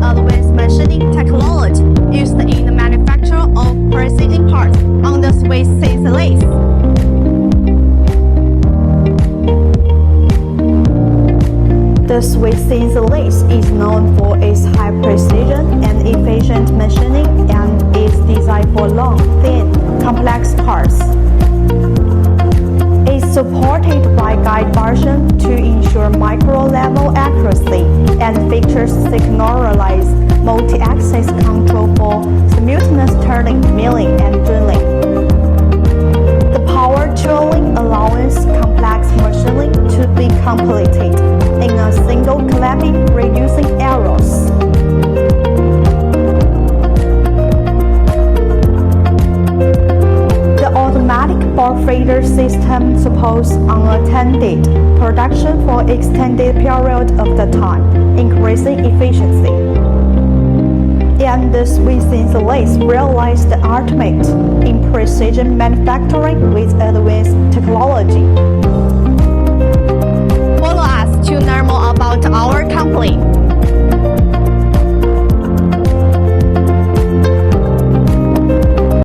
advanced machining technology used in the manufacture of precision parts on the Swiss CNC lathe. The Swiss CNC lathe is known for its high precision and efficient machining and is designed for long, thin, complex parts. It's supported by guide version to ensure micro-level accuracy and features signalized multi-axis control for simultaneous turning, milling, and drilling. The power drilling allows complex machining to be completed in a single clamping, reducing errors. The automatic ball feeder system supports unattended production for extended period of the time, increasing efficiency. And the Swiss CNC lathe realized the ultimate in precision manufacturing with advanced technology.